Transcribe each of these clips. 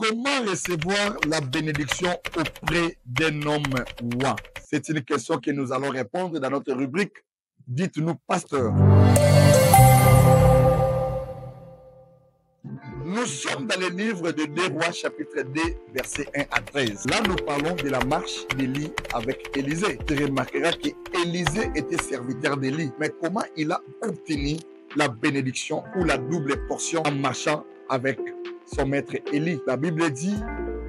Comment recevoir la bénédiction auprès d'un homme roi? C'est une question que nous allons répondre dans notre rubrique. Dites-nous, pasteur. Nous sommes dans le livre de 2 Rois, chapitre 2, versets 1 à 13. Là, nous parlons de la marche d'Élie avec Élisée. Tu remarqueras qu'Élisée était serviteur d'Élie. Mais comment il a obtenu la bénédiction ou la double portion en marchant avec son maître Élie? La Bible dit,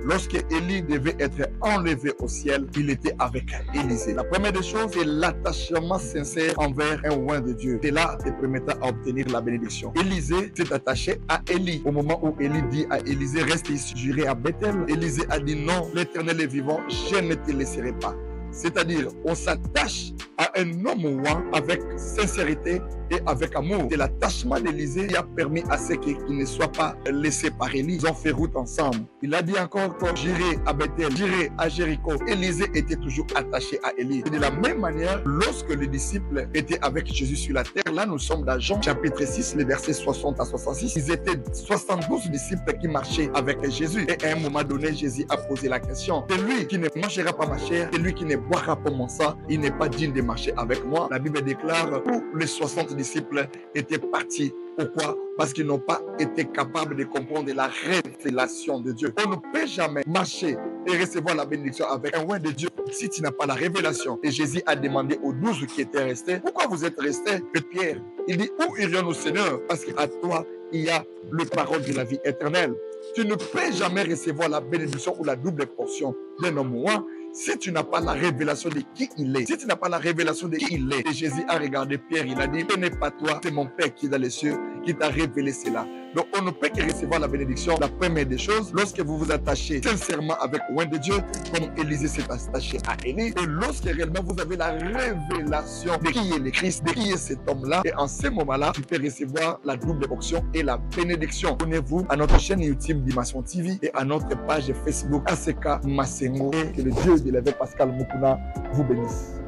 lorsque Élie devait être enlevé au ciel, il était avec Élisée. La première des choses, c'est l'attachement sincère envers un roi de Dieu. C'est là te permettra à obtenir la bénédiction. Élisée s'est attaché à Élie. Au moment où Élie dit à Élisée, reste ici, juré à Bethel, Élisée a dit non, l'Éternel est vivant, je ne te laisserai pas. C'est-à-dire, on s'attache à un homme roi avec sincérité et avec amour. C'est l'attachement d'Élisée qui a permis à ceux qui ne soient pas laissés par Élie. Ils ont fait route ensemble. Il a dit encore que j'irai à Bethel, j'irai à Jéricho. Élisée était toujours attaché à Élie. Et de la même manière, lorsque les disciples étaient avec Jésus sur la terre, là nous sommes dans Jean chapitre 6, les versets 60 à 66. Ils étaient 72 disciples qui marchaient avec Jésus. Et à un moment donné, Jésus a posé la question. C'est lui qui ne mangera pas ma chair, c'est lui qui ne boira pas mon sang, il n'est pas digne de marcher avec moi. La Bible déclare où les 60 disciples étaient partis. Pourquoi? Parce qu'ils n'ont pas été capables de comprendre la révélation de Dieu. On ne peut jamais marcher et recevoir la bénédiction avec un roi de Dieu si tu n'as pas la révélation. Et Jésus a demandé aux 12 qui étaient restés, pourquoi vous êtes restés? Pierre, il dit, où irions-nous, Seigneur? Parce qu'à toi, il y a le parole de la vie éternelle. Tu ne peux jamais recevoir la bénédiction ou la double portion d'un homme roi si tu n'as pas la révélation de qui il est. Si tu n'as pas la révélation de qui il est. Et Jésus a regardé Pierre, il a dit, ce n'est pas toi, c'est mon Père qui est dans les cieux, qui t'a révélé cela. Donc on ne peut que recevoir la bénédiction. La première des choses, lorsque vous vous attachez sincèrement avec le roi de Dieu, comme Élisée s'est attaché à Élie, et lorsque réellement vous avez la révélation de qui est le Christ, de qui est cet homme-là, et en ce moment-là, tu peux recevoir la double portion et la bénédiction. Abonnez-vous à notre chaîne YouTube Dimension TV et à notre page Facebook ACK Masengo. Et que le Dieu de l'évêque Pascal Mukuna vous bénisse.